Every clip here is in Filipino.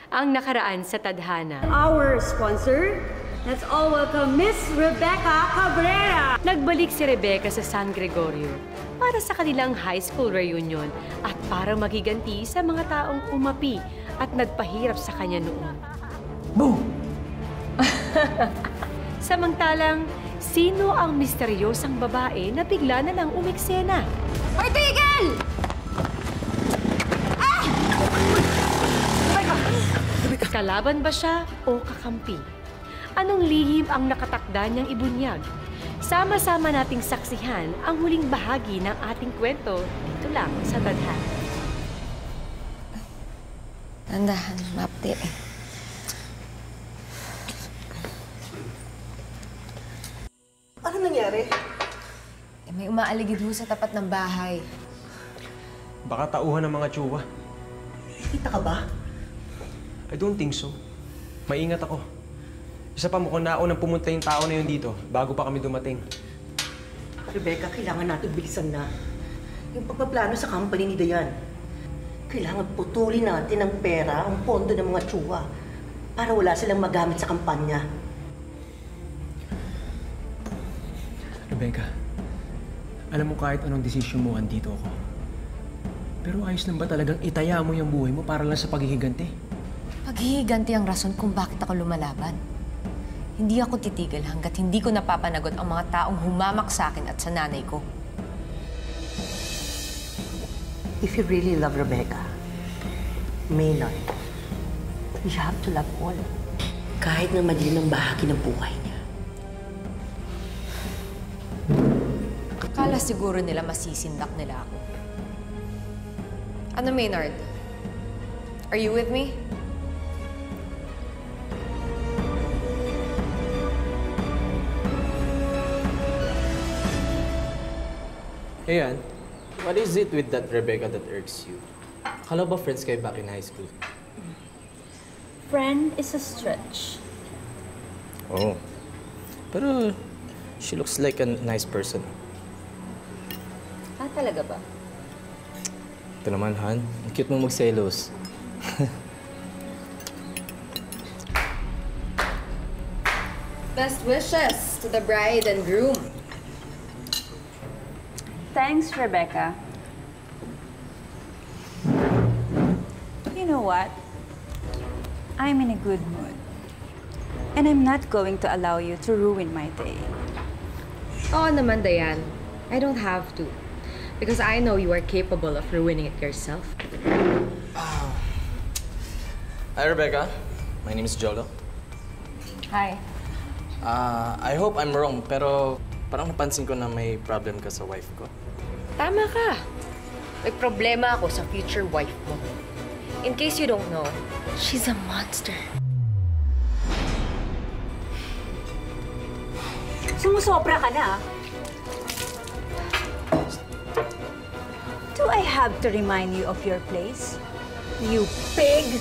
ang nakaraan sa tadhana. Our sponsor, let's all welcome Miss Rebecca Cabrera. Nagbalik si Rebecca sa San Gregorio para sa kanilang high school reunion at para magiganti sa mga taong umapi at nagpahirap sa kanya noon. Boom! Samantalang, sino ang misteryosang babae na bigla na lang umeksena? Hoy, tigil! Kalaban ba siya o kakampi? Anong lihim ang nakatakda niyang ibunyag? Sama-sama nating saksihan ang huling bahagi ng ating kwento dito lang sa Tadhana. Tandahan, Mapti. Ano nangyari? May umaaligid ho sa tapat ng bahay. Baka tauhan ng mga tsuwa. Kita ka ba? I don't think so. Maingat ako. Isa pa, mukhang naunang pumunta yung tao na yun dito bago pa kami dumating. Rebecca, kailangan natin bilisan na. Yung pagpaplano sa company ni Dayan. Kailangan putulin natin ang pera, ang pondo ng mga tsuwa para wala silang magamit sa kampanya. Rebecca, alam mo kahit anong desisyon mo, andito ako. Pero ayos lang ba talagang itaya mo yung buhay mo para lang sa paghihiganti? Paghihiganti ang rason kung bakit ako lumalaban. Hindi ako titigil hanggat hindi ko napapanagot ang mga taong humamak sa akin at sa nanay ko. If you really love Rebecca, Maynard, you have to love all. Kahit na madilim ang bahagi ng buhay niya. Akala siguro nila masisindak nila ako. Ano, Maynard? Are you with me? Hey, Ann. What is it with that Rebecca that irks you? Akala ba friends kayo back in high school? Friend is a stretch. Oh. Pero she looks like a nice person. Ah, talaga ba? Ito naman, Han. Ang cute mo magselos. Best wishes to the bride and groom. Thanks, Rebecca. You know what? I'm in a good mood. And I'm not going to allow you to ruin my day. Oo naman, Dayan. I don't have to. Because I know you are capable of ruining it yourself. Hi, Rebecca. My name is Jolo. Hi. I hope I'm wrong, pero parang napansin ko na may problem ka sa wife ko. Tama ka. May problema ako sa future wife mo. In case you don't know, she's a monster. Sumusobra ka na. Do I have to remind you of your place? You pig!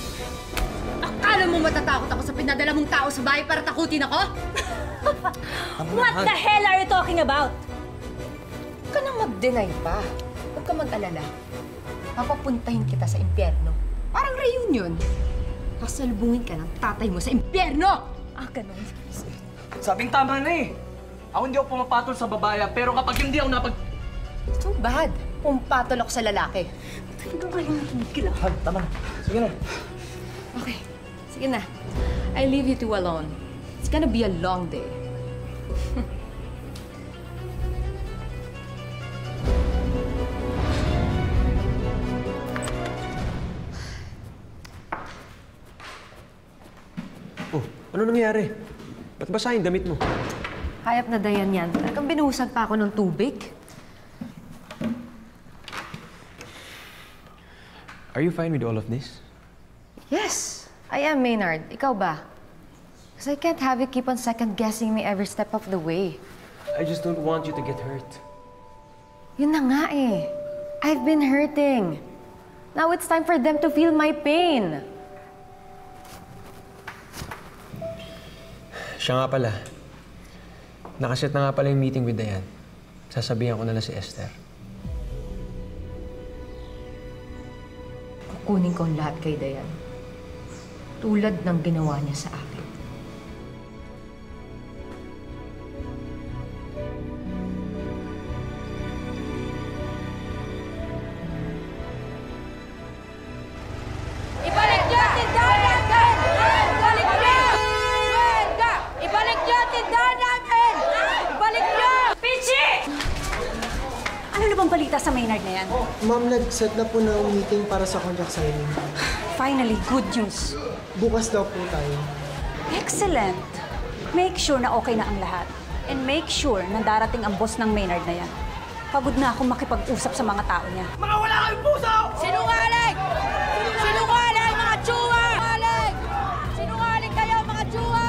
Akala mo matatakot ako sa pinadala mong tao sa bahay para takutin ako? What the hell are you talking about? Huwag ka nang mag-deny pa. Huwag ka mag-alala. Papapuntahin kita sa impyerno. Parang reunion. Kasalubungin ka ng tatay mo sa impyerno! Ah, ganun. Sabing tama na eh. Ako hindi ako pumapatol sa babae, pero kapag hindi ako Too bad. Pumpatol ako sa lalaki. Talagang kayo nakikila. Han, tama na. Sige na. Okay. Sige na. I leave you two alone. It's gonna be a long day. Oh, ano nangyari? Ba't basa yung damit mo? Hayop na Dayan yan. Talagang binuhusan pa ako ng tubig. Are you fine with all of this? Yes, I am, Maynard. Ikaw ba? Because I can't have you keep on second-guessing me every step of the way. I just don't want you to get hurt. Yun na nga eh. I've been hurting. Now it's time for them to feel my pain. Siya nga pala. Nakaset na nga pala yung meeting with Dayan. Sasabihan ko na lang si Esther. Kukunin ko ang lahat kay Dayan. tulad ng ginawa niya sa akin. Ibalik niyo ang tindahan natin! Ibalik niyo! Huwag! Ibalik niyo ang tindahan natin! Ibalik niyo! Pichi! Ano na bang balita sa Maynard na yan? Ma'am, nag-set na po ng meeting para sa contract signing. Finally, good news. Bukas daw po tayo. Excellent. Make sure na okay na ang lahat. And make sure na darating ang boss ng Maynard na yan. Pagod na akong makipag-usap sa mga tao niya. Sinungaling! Sinungaling, mga tsuwa! Sinungaling! Sinungaling kayo, mga tsuwa!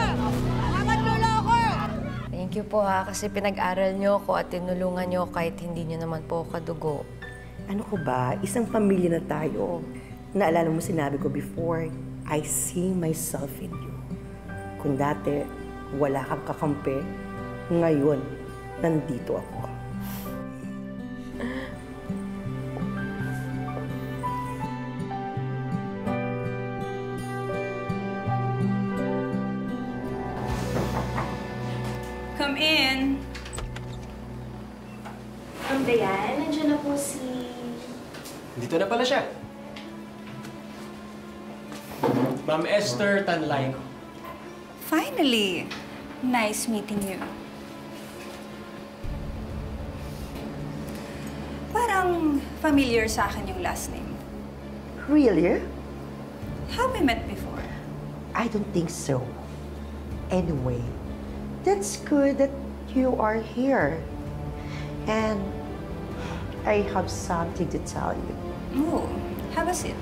Mga manluloko! Thank you po ha, kasi pinag-aral niyo ako at tinulungan niyo kahit hindi niyo naman po kadugo. Ano ko ba? Isang pamilya na tayo. Naalala mo sinabi ko before, I see myself in you. Kung dati, wala kang kakampi, ngayon, nandito ako. Come in. Dayan, nandiyan na po si... Dito na pala siya. Ma'am Esther Tanlayco. Finally. Nice meeting you. Parang familiar sa akin yung last name. Really? Have we met before? I don't think so. Anyway, that's good that you are here. And I have something to tell you. Oh, have a seat.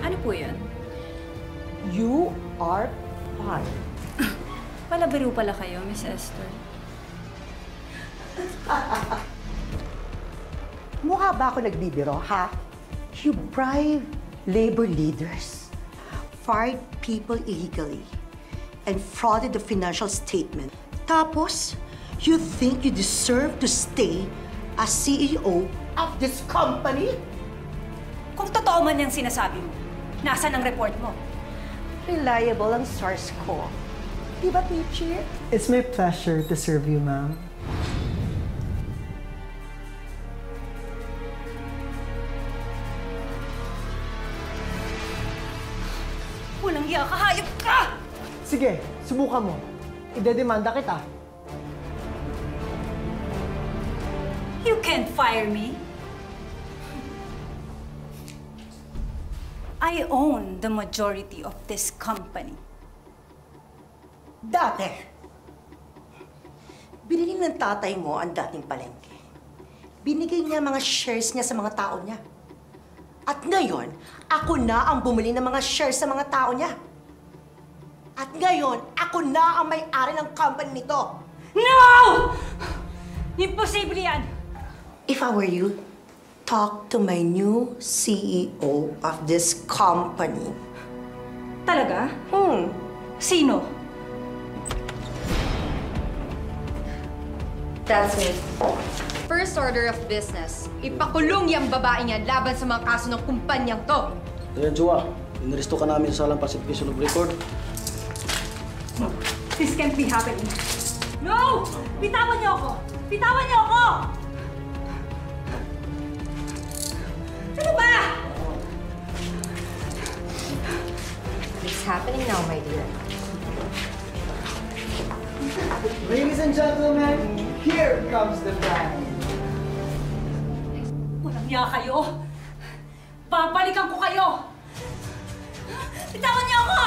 Ano po yan? You are fine. Palabiro pala kayo, Miss Esther. Mukha ba ako nagbibiro, ha? You bribe labor leaders, fired people illegally, and frauded the financial statement. Tapos, you think you deserve to stay as CEO of this company? Kung totoo man yung sinasabi mo, nasaan ang report mo? Reliable ang source ko. Di ba, Peachy? It's my pleasure to serve you, ma'am. Walang iya, kahayop ka! Sige, subukan mo. Idedemanda kita. You can't fire me. I own the majority of this company. Dati, binili ng tatay mo ang dating palengke. Binigay niya mga shares niya sa mga tao niya. At ngayon, ako na ang bumili ng mga shares sa mga tao niya. At ngayon, ako na ang may-ari ng company nito. No! Imposible yan! If I were you, talk to my new CEO of this company. Talaga? Sino? That's it. First order of business, ipakulong yung babae niyan laban sa mga kaso ng kumpanyang to. Ayan, Jowa. Inaristo ka namin sa salang falsification of record. This can't be happening. No! Bitawan niyo ako! Bitawan niyo ako! Ano ba? What's happening now, my dear? Ladies and gentlemen, here comes the bride. Walang niya kayo! Babalikan ko kayo! Bitawan niyo ako!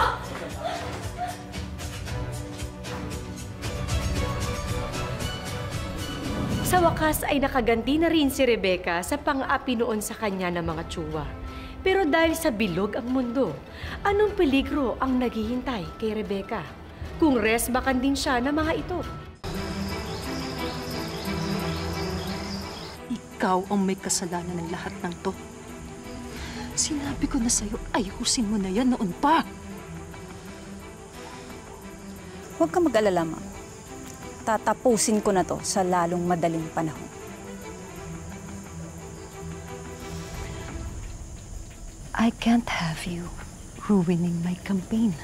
Sa wakas ay nakaganti na rin si Rebecca sa pang-api noon sa kanya ng mga tsuwa. Pero dahil sa bilog ang mundo, anong peligro ang naghihintay kay Rebecca? Kung resbakan din siya ng mga ito. Ikaw ang may kasalanan ng lahat ng to. Sinabi ko na sa'yo, ayusin mo na yan noon pa. Huwag ka mag-alala, ma'am. Tatapusin ko na to sa lalong madaling panahon. I can't have you ruining my campaign.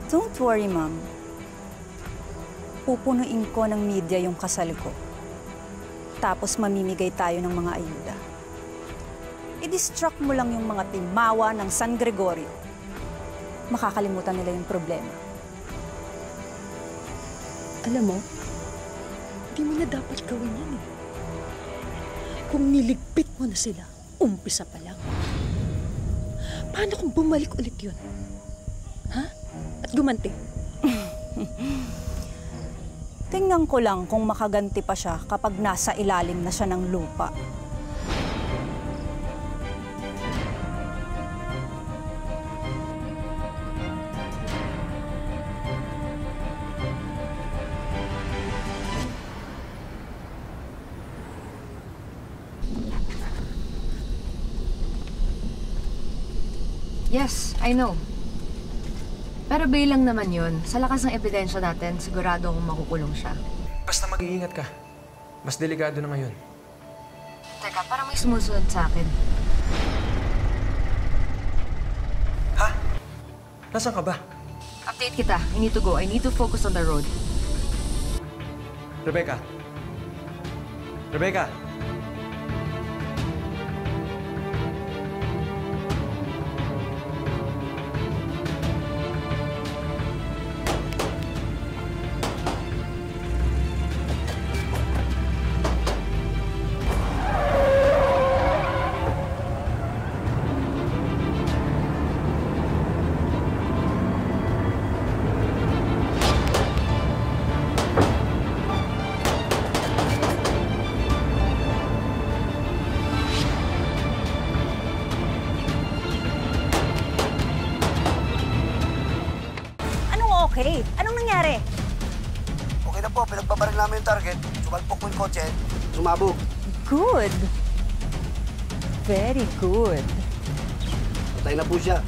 Don't worry, Ma'am. Pupunuin ko ng media yung kasal ko. Tapos mamimigay tayo ng mga ayuda. I-distract mo lang yung mga timawa ng San Gregorio. Makakalimutan nila yung problema. Alam mo, hindi mo na dapat gawin yan eh. Kung niligpit mo na sila, umpisa pa lang. Paano kung bumalik ulit yun? Ha? At gumanti? Tingnan ko lang kung makaganti pa siya kapag nasa ilalim na siya ng lupa. Yes, I know. Pero bail lang naman yun. Sa lakas ng ebidensya natin, sigurado akong makukulong siya. Basta mag-iingat ka. Mas delikado na ngayon. Teka, parang may sumusunod sa akin. Ha? Nasaan ka ba? Update kita. I need to go. I need to focus on the road. Rebecca? Rebecca? Okay, anong nangyari? Okay na po, pinagbabaril namin yung target. Sumalpok mo yung kotse, sumabog. Good. Very good. Patay na po siya.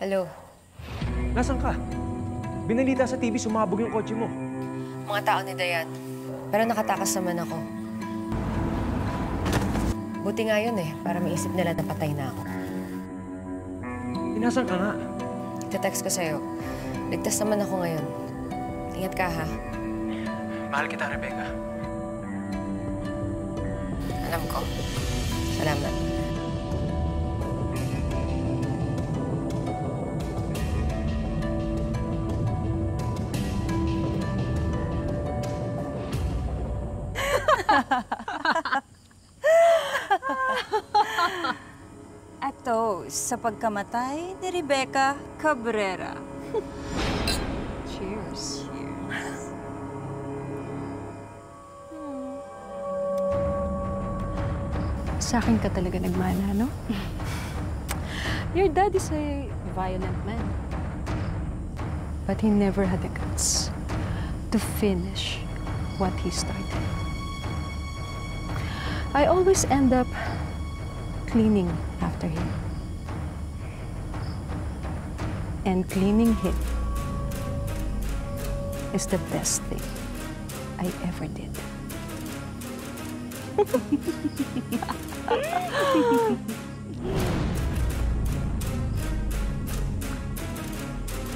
Hello. Nasaan ka? Binalita sa TV, sumabog yung kotse mo. Mga tao ni Dayan. Pero nakatakas naman ako. Buti nga yun eh, para maisip nila na patay na ako. Nasaan ka nga? Ite-text ko sa'yo. Ligtas naman ako ngayon. Ingat ka, ha? Mahal kita, Rebecca. Alam ko. Salamat. Ato, sa pagkamatay ni Rebecca Cabrera. Cheers. Sa akin ka talaga nagmana, no? Your dad is a violent man. But he never had the guts to finish what he started. I always end up cleaning after him. And cleaning him is the best thing I ever did.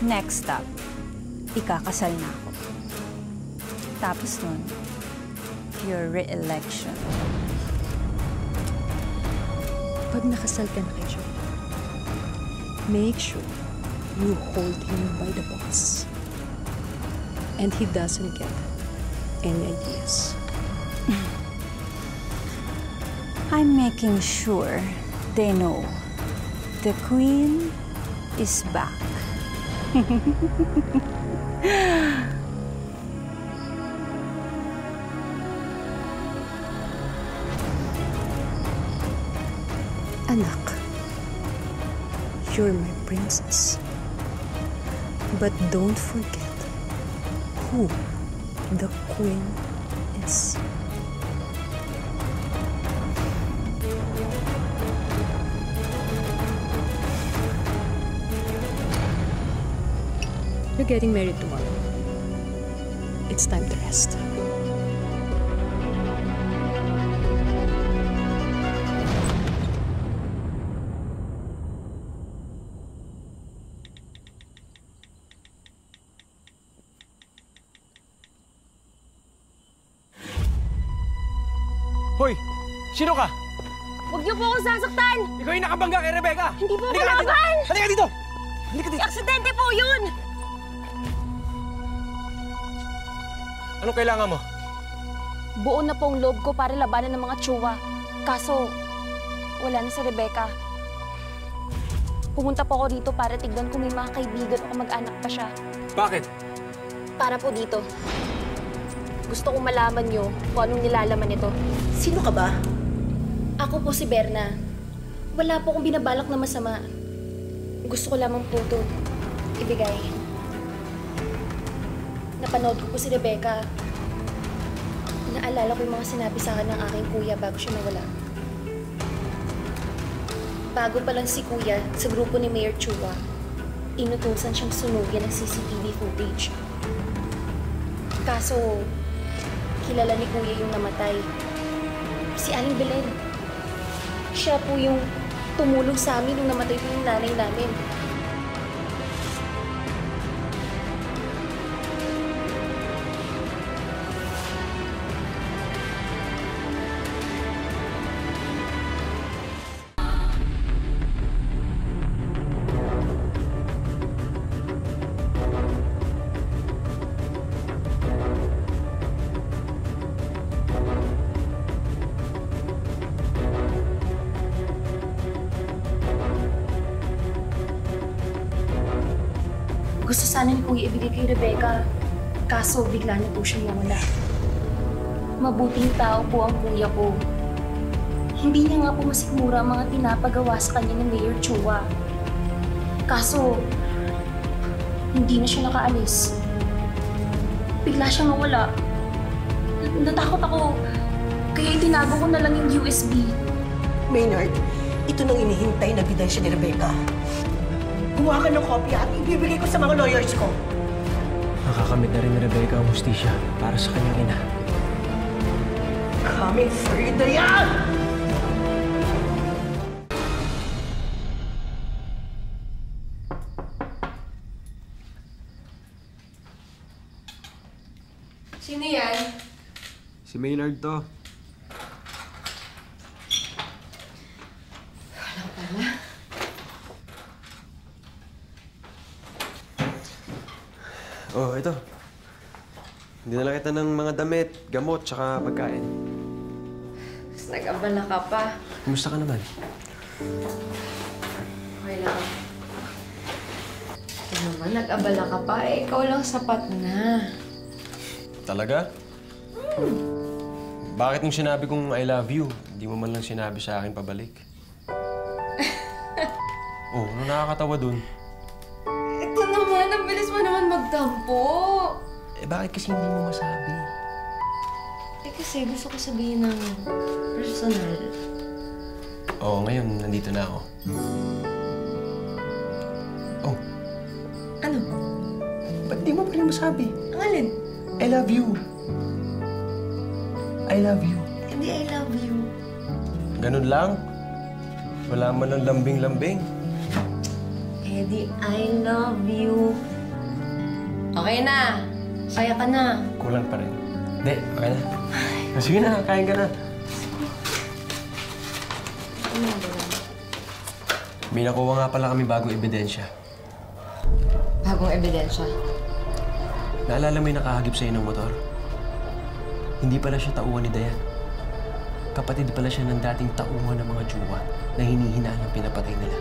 Next up, ikakasal na ako. Tapos nun, your re-election. Pag nakasal ka na kay Joe, make sure you hold him by the balls. And he doesn't get any ideas. I'm making sure they know the queen is back. Anak, you're my princess. But don't forget who the queen is. You're getting married tomorrow. It's time to rest. Hoy! Sino ka? Huwag niyo po akong sasaktan! Ikaw yung nakabangga kay Rebecca! Hindi po ako Halika dito! laban! Halika dito! Halika dito! Aksidente po yun! Anong kailangan mo? Buo na po ang loob ko para labanan ng mga tsuwa. Kaso, wala na si Rebecca. Pumunta po ako dito para tignan kung may mga kaibigan o kamag-anak pa siya. Bakit? Para po dito. Gusto kong malaman niyo kung anong nilalaman nito. Sino ka ba? Ako po si Berna. Wala po akong binabalak na masama. Gusto ko lamang po ito ibigay. Napanood ko po si Rebecca. Naalala ko yung mga sinabi sa akin ng aking kuya bago siya nawala. Bago pa lang si kuya sa grupo ni Mayor Chua, inutusan siyang sunugin ng CCTV footage. Kaso, kilala ni kuya yung namatay. Si Aling Belen. Siya po yung tumulong sa amin nung namatay po yung nanay namin. Gusto sana ni Kuya ibigay kay Rebecca. Kaso bigla na po siyang nawala. Mabuting tao po ang kuya ko. Hindi niya nga po masikmura ang mga pinapagawa sa kanya ng Mayor Chua. Kaso, hindi na siya nakaalis. Bigla siyang nawala. Natakot ako. Kaya itinago ko na lang yung USB. Maynard, ito nang inihintay na bidensya ni Rebecca. Gumawa ka ng kopya at ibibigay ko sa mga lawyers ko. Nakakamit na rin ni Rebecca ang hustisya para sa kanyang ina. Coming for you, Dayan! Sino yan? Si Maynard to. Walang pala. Oh, ito. Hindi na lang kita ng mga damit, gamot, tsaka pagkain. Mas nag-abala ka pa. Kumusta ka naman? Okay lang. Ito naman, nag-abala ka pa. Eh, ikaw lang sapat na. Talaga? Bakit nung sinabi kong I love you, hindi mo man lang sinabi sa akin pabalik? Oh, ano nakakatawa dun? Ito naman, ang bilis mo naman magtampo. Eh, bakit kasi hindi mo masabi? Eh, kasi gusto ko sabihin ng personal. Oo, ngayon, nandito na ako. Oh. Ano? Ba't di mo pa rin masabi? Ang alin? I love you. I love you. Hindi, I love you. Ganun lang? Wala man ng lambing-lambing. Eh, di, I love you. Okay na. Kaya ka na. Kulang pa rin. Hindi, okay na. Sige na, kain ka na. May nakuha nga pala kami bagong ebidensya. Bagong ebidensya? Naalala mo yung nakahagip sa'yo ng motor? Hindi pala siya tauhan ni Dayan. Kapatid pala siya ng dating tauhan ng mga Chua na hinihinaan ang pinapatay nila.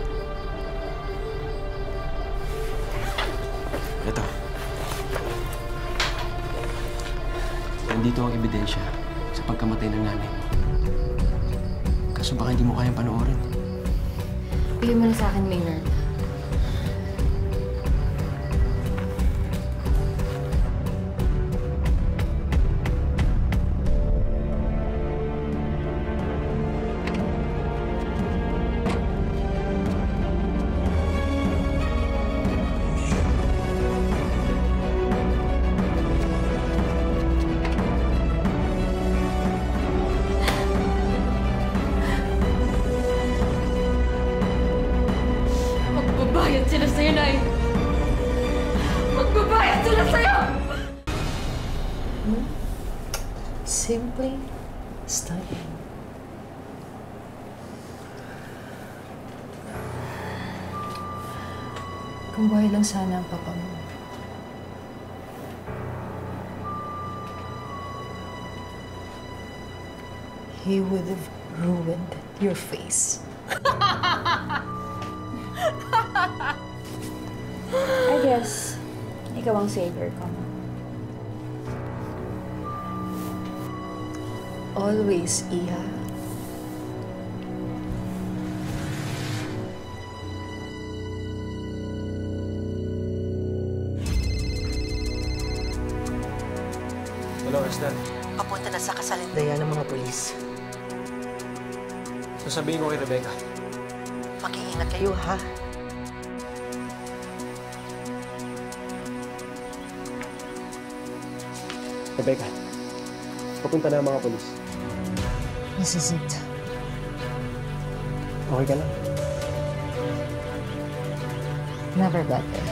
Ito. Nandito ang ebidensya sa pagkamatay ng nanay mo. Kaso baka hindi mo kayang panoorin. Bigyan mo na sa akin, Maynard. Magbabayad sila sa'yo, Nay! Magbabayad sila sa'yo! Simply stunning. Kung buhay lang sana ang papa mo. He would have ruined your face. I guess, ikaw ang savior ko. Always, Iha. Hello, Esther. Papunta na sa kasalindayan ng mga polis. Sasabihin ko kay Rebecca. Mag-iingat kayo, ha? Rebecca, papunta na ang mga polis. This is it. Okay ka lang? Never better.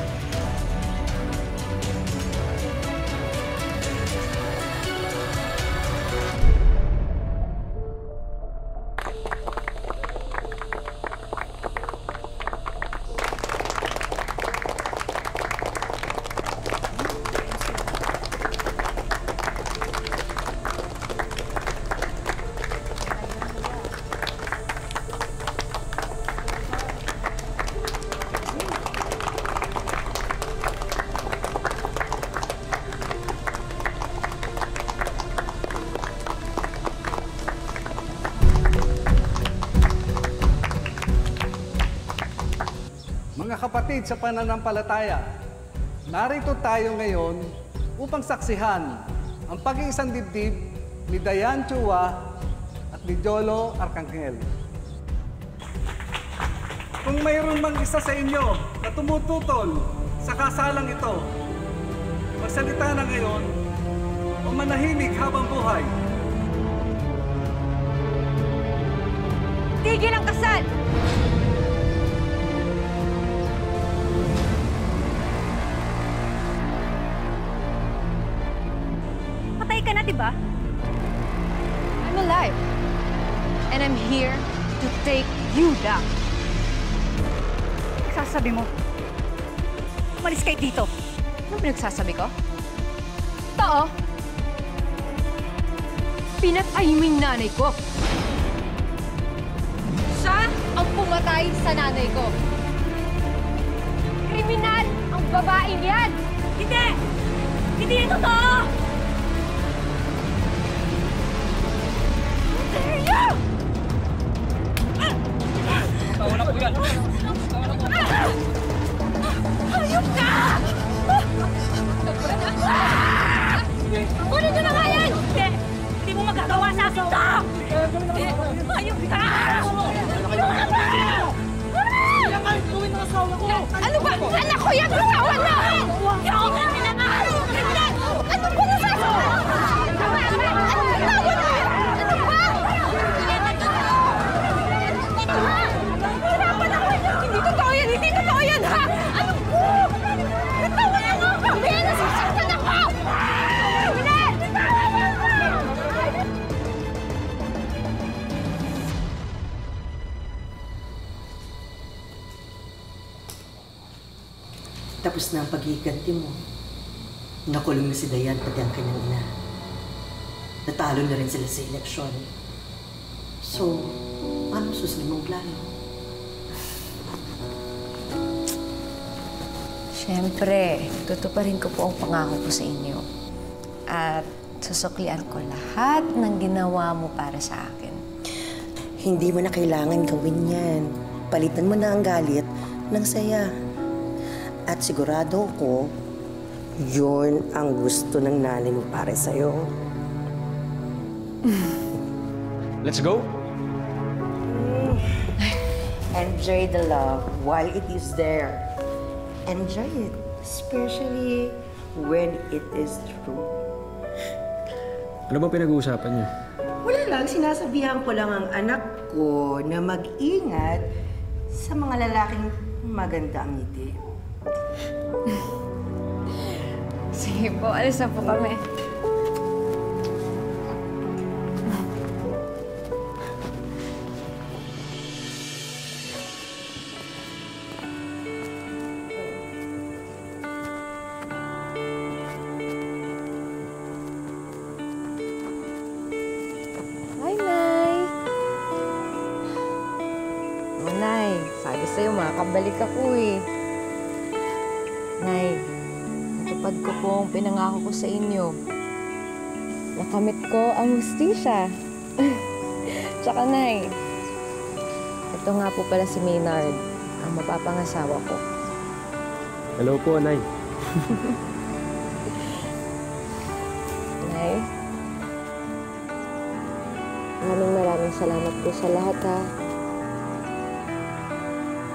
Mga kapatid sa pananampalataya, narito tayo ngayon upang saksihan ang pag-iisang dibdib ni Dayan Chua at ni Jolo Arcangel. Kung mayroon mang isa sa inyo na tumututol sa kasalang ito, magsalita na ngayon o manahimik habang buhay. Tigil ang kasal! Patay ka na, di ba? I'm alive. And I'm here to take you down. Sasabi mo, umalis kayo dito. Anong pinagsasabi ko? Tao, pinatay mo yung nanay ko. Siya ang pumatay sa nanay ko. Kriminal ang babaeng yan! Hindi! Hindi yan totoo! Dare you! Tawa na po yan! Hayop ka! Kunin nyo na nga yan! Hindi! Hindi mo magagawa sa akin to! Hayop ka! Ano ba? Anak ko yan! Bitawan na! Hindi ako kriminal! Kriminal! Ano ba nasasabi? Ano ba? Ano ba? Hirapan ako! Hindi totoo yan! Hindi totoo yan, ha? Ano po? Bitawan na nga kami! Nasasaktan ako! Kriminal! Bitawan na ako! Tapos na ang pag-iiganti mo. Nakulong na si Dayan pati ang kanyang ina. Natalo na rin sila sa eleksyon. So, ano susunod mong plano? Siyempre, tutuparin ko po ang pangako ko sa inyo. At susuklian ko lahat ng ginawa mo para sa akin. Hindi mo na kailangan gawin yan. Palitan mo na ang galit ng saya. At sigurado ko, yun ang gusto ng nanay mo para sa'yo. Let's go! Enjoy the love while it is there. Enjoy it, especially when it is true. Ano ba pinag-uusapan niyo? Wala lang, sinasabihan ko lang ang anak ko na mag-ingat sa mga lalaking maganda ang ngiti. Sige po, alis na po kami. Hi, Nay! Oh, Nay, sabi sa'yo, makakabalik ako eh. Nay, natupad ko po ang pinangako ko sa inyo. Nakamit ko ang hustisya. Tsaka, Nay, ito nga po pala si Maynard, ang mapapangasawa ko. Hello po, Nay. Nay, maraming salamat po sa lahat, ha.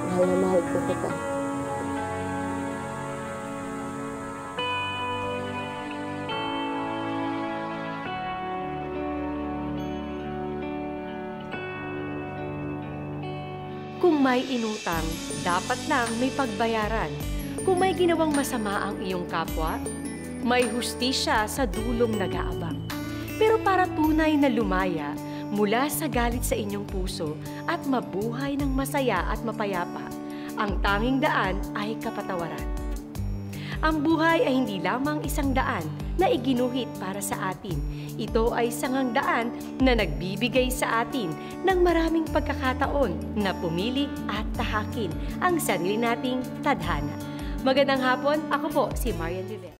Mahal na mahal po kita. Kung may inutang, dapat lang may pagbayaran. Kung may ginawang masama ang iyong kapwa, may hustisya sa dulong nag-aabang. Pero para tunay na lumaya mula sa galit sa inyong puso at mabuhay ng masaya at mapayapa, ang tanging daan ay kapatawaran. Ang buhay ay hindi lamang isang daan na iginuhit para sa atin. Ito ay sangang daan na nagbibigay sa atin ng maraming pagkakataon na pumili at tahakin ang sarili nating tadhana. Magandang hapon, ako po si Marian Rivera.